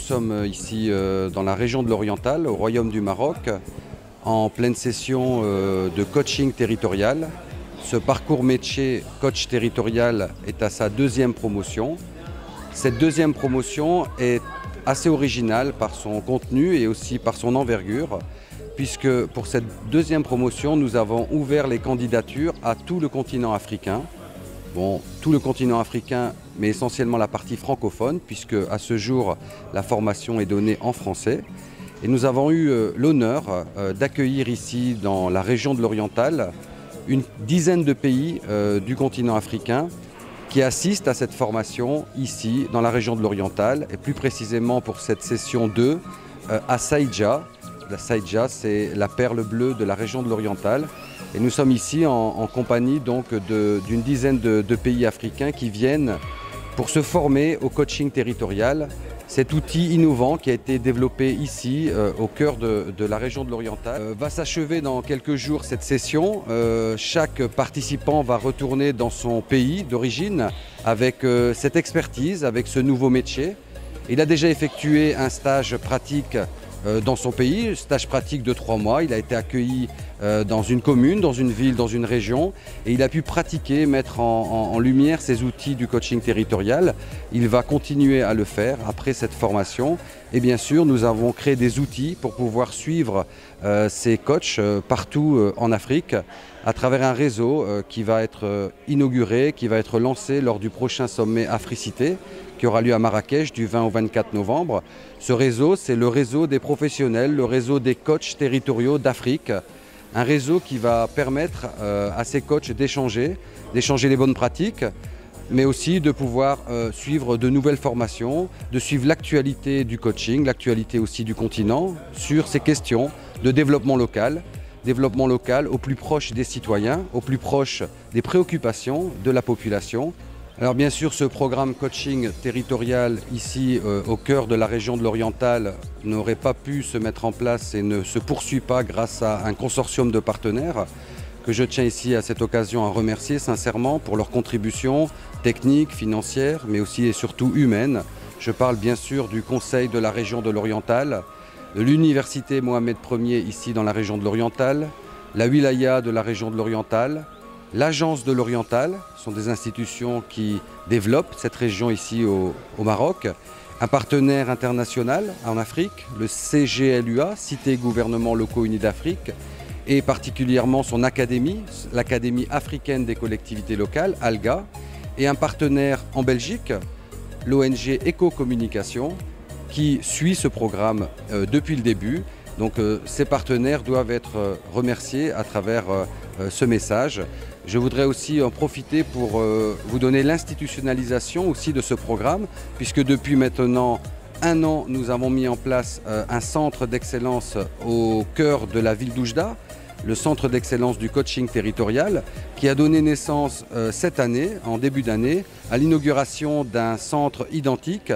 sommes ici dans la région de l'Oriental, au Royaume du Maroc, en pleine session de coaching territorial. Ce parcours métier coach territorial est à sa deuxième promotion. Cette deuxième promotion est assez originale par son contenu et aussi par son envergure, puisque pour cette deuxième promotion, nous avons ouvert les candidatures à tout le continent africain. Bon, tout le continent africain, mais essentiellement la partie francophone, puisque à ce jour, la formation est donnée en français. Et nous avons eu l'honneur d'accueillir ici, dans la région de l'Oriental, une dizaine de pays du continent africain qui assistent à cette formation ici, dans la région de l'Oriental, et plus précisément pour cette session 2, à Saïdja. La Saïdja, c'est la perle bleue de la région de l'Oriental. Et nous sommes ici en compagnie d'une dizaine de pays africains qui viennent pour se former au coaching territorial. Cet outil innovant qui a été développé ici, au cœur de la région de l'Oriental, va s'achever dans quelques jours cette session. Chaque participant va retourner dans son pays d'origine avec cette expertise, avec ce nouveau métier. Il a déjà effectué un stage pratique dans son pays, stage pratique de 3 mois. Il a été accueilli dans une commune, dans une ville, dans une région, et il a pu pratiquer, mettre en lumière ces outils du coaching territorial. Il va continuer à le faire après cette formation. Et bien sûr, nous avons créé des outils pour pouvoir suivre ces coachs partout en Afrique à travers un réseau qui va être inauguré, qui va être lancé lors du prochain sommet Africité, qui aura lieu à Marrakech du 20 au 24 novembre. Ce réseau, c'est le réseau des professionnels, le réseau des coachs territoriaux d'Afrique. Un réseau qui va permettre à ces coachs d'échanger les bonnes pratiques, mais aussi de pouvoir suivre de nouvelles formations, de suivre l'actualité du coaching, l'actualité aussi du continent, sur ces questions de développement local au plus proche des citoyens, au plus proche des préoccupations de la population. Alors bien sûr, ce programme coaching territorial ici au cœur de la région de l'Oriental n'aurait pas pu se mettre en place et ne se poursuit pas grâce à un consortium de partenaires que je tiens ici à cette occasion à remercier sincèrement pour leur contribution technique, financière, mais aussi et surtout humaine. Je parle bien sûr du Conseil de la région de l'Oriental, de l'Université Mohamed Ier ici dans la région de l'Oriental, la Wilaya de la région de l'Oriental, l'Agence de l'Oriental, sont des institutions qui développent cette région ici au Maroc. Un partenaire international en Afrique, le CGLUA, Cité Gouvernements Locaux Unis d'Afrique, et particulièrement son académie, l'Académie africaine des collectivités locales, ALGA, et un partenaire en Belgique, l'ONG Éco-Communication, qui suit ce programme depuis le début. Donc ces partenaires doivent être remerciés à travers ce message. Je voudrais aussi en profiter pour vous donner l'institutionnalisation aussi de ce programme, puisque depuis maintenant 1 an, nous avons mis en place un centre d'excellence au cœur de la ville d'Oujda, le centre d'excellence du coaching territorial, qui a donné naissance cette année, en début d'année, à l'inauguration d'un centre identique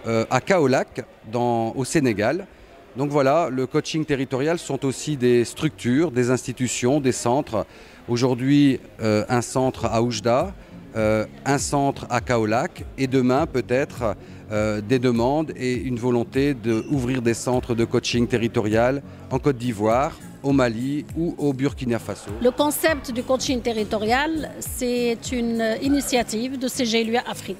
à Kaolack, au Sénégal. Donc voilà, le coaching territorial sont aussi des structures, des institutions, des centres. Aujourd'hui, un centre à Oujda, un centre à Kaolack, et demain peut-être des demandes et une volonté d'ouvrir des centres de coaching territorial en Côte d'Ivoire, au Mali ou au Burkina Faso. Le concept du coaching territorial, c'est une initiative de CGLUA Afrique.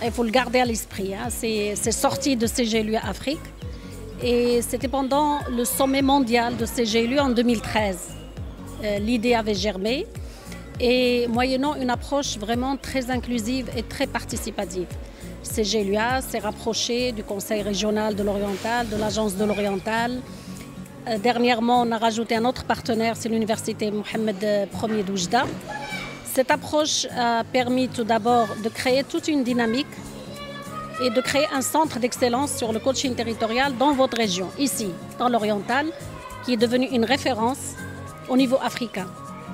Il faut le garder à l'esprit, hein. C'est sorti de CGLUA Afrique. Et c'était pendant le sommet mondial de CGLUA en 2013. L'idée avait germé et moyennant une approche vraiment très inclusive et très participative. CGLUA s'est rapproché du Conseil régional de l'Oriental, de l'Agence de l'Oriental. Dernièrement, on a rajouté un autre partenaire, c'est l'Université Mohamed Ier d'Oujda. Cette approche a permis tout d'abord de créer toute une dynamique et de créer un centre d'excellence sur le coaching territorial dans votre région, ici, dans l'Oriental, qui est devenu une référence au niveau africain.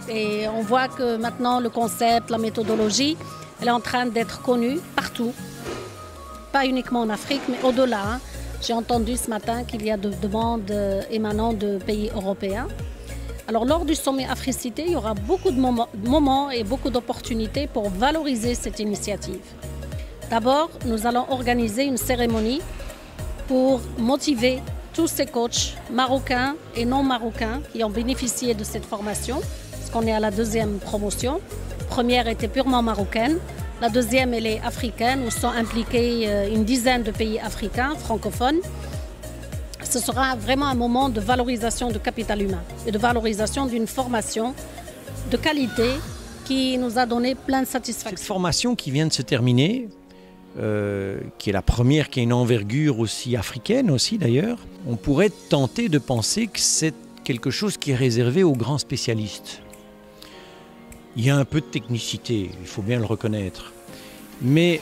Et on voit que maintenant, le concept, la méthodologie, elle est en train d'être connue partout, pas uniquement en Afrique, mais au-delà. Hein. J'ai entendu ce matin qu'il y a de demandes émanant de pays européens. Alors, lors du sommet Africité, il y aura beaucoup de moments et beaucoup d'opportunités pour valoriser cette initiative. D'abord, nous allons organiser une cérémonie pour motiver tous ces coachs marocains et non marocains qui ont bénéficié de cette formation, parce qu'on est à la deuxième promotion. La première était purement marocaine, la deuxième elle est africaine, où sont impliqués une dizaine de pays africains, francophones. Ce sera vraiment un moment de valorisation du capital humain et de valorisation d'une formation de qualité qui nous a donné plein de satisfaction. Cette formation qui vient de se terminer, qui est la première qui a une envergure aussi africaine aussi d'ailleurs, on pourrait tenter de penser que c'est quelque chose qui est réservé aux grands spécialistes. Il y a un peu de technicité, il faut bien le reconnaître. Mais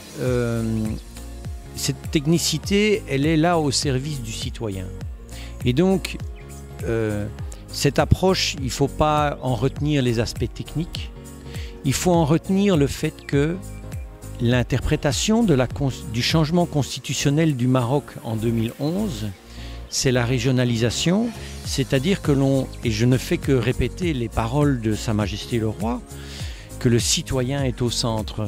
cette technicité, elle est là au service du citoyen. Et donc, cette approche, il ne faut pas en retenir les aspects techniques. Il faut en retenir le fait que l'interprétation du changement constitutionnel du Maroc en 2011, c'est la régionalisation, c'est-à-dire que et je ne fais que répéter les paroles de Sa Majesté le Roi, que le citoyen est au centre,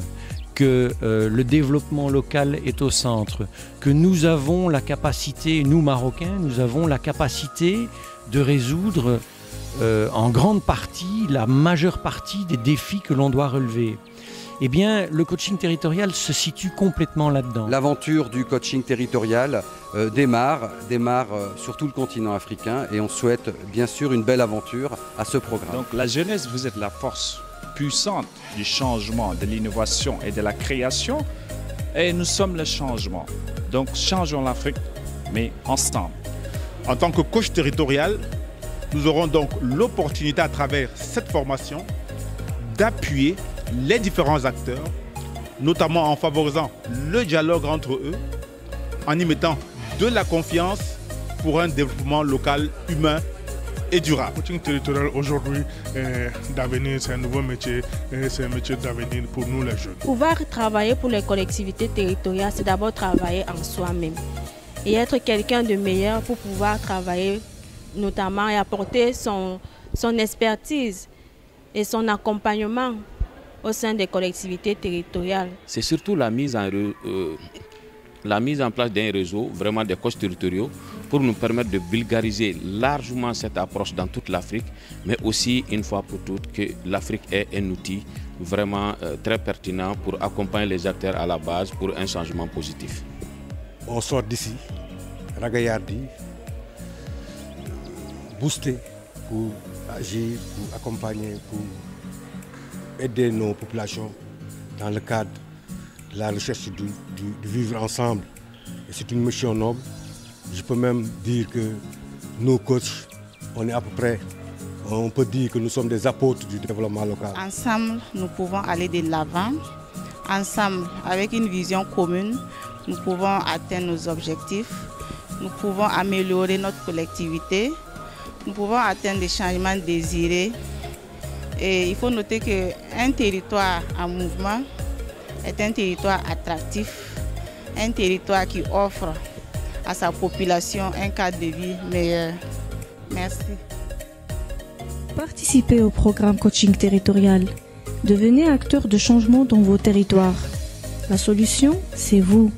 que le développement local est au centre, que nous avons la capacité, nous Marocains, nous avons la capacité de résoudre en grande partie, la majeure partie des défis que l'on doit relever. Eh bien, le coaching territorial se situe complètement là-dedans. L'aventure du coaching territorial démarre sur tout le continent africain et on souhaite bien sûr une belle aventure à ce programme. Donc la jeunesse, vous êtes la force puissante du changement, de l'innovation et de la création. Et nous sommes le changement. Donc changeons l'Afrique, mais ensemble. En tant que coach territorial, nous aurons donc l'opportunité à travers cette formation d'appuyer les différents acteurs, notamment en favorisant le dialogue entre eux, en y mettant de la confiance pour un développement local humain et durable. Le coaching territorial aujourd'hui d'avenir, c'est un nouveau métier, c'est un métier d'avenir pour nous les jeunes. Pouvoir travailler pour les collectivités territoriales, c'est d'abord travailler en soi-même et être quelqu'un de meilleur pour pouvoir travailler notamment et apporter son expertise et son accompagnement au sein des collectivités territoriales. C'est surtout la mise en place d'un réseau, vraiment des coachs territoriaux, pour nous permettre de vulgariser largement cette approche dans toute l'Afrique, mais aussi, une fois pour toutes, que l'Afrique est un outil vraiment très pertinent pour accompagner les acteurs à la base pour un changement positif. On sort d'ici, ragaillardi, booster pour agir, pour accompagner, pour aider nos populations dans le cadre de la recherche du vivre ensemble. Et c'est une mission noble. Je peux même dire que nos coachs, on est à peu près, on peut dire que nous sommes des apôtres du développement local. Ensemble, nous pouvons aller de l'avant. Ensemble, avec une vision commune, nous pouvons atteindre nos objectifs. Nous pouvons améliorer notre collectivité. Nous pouvons atteindre des changements désirés. Et il faut noter qu'un territoire en mouvement est un territoire attractif, un territoire qui offre à sa population un cadre de vie meilleur. Merci. Participez au programme coaching territorial. Devenez acteur de changement dans vos territoires. La solution, c'est vous.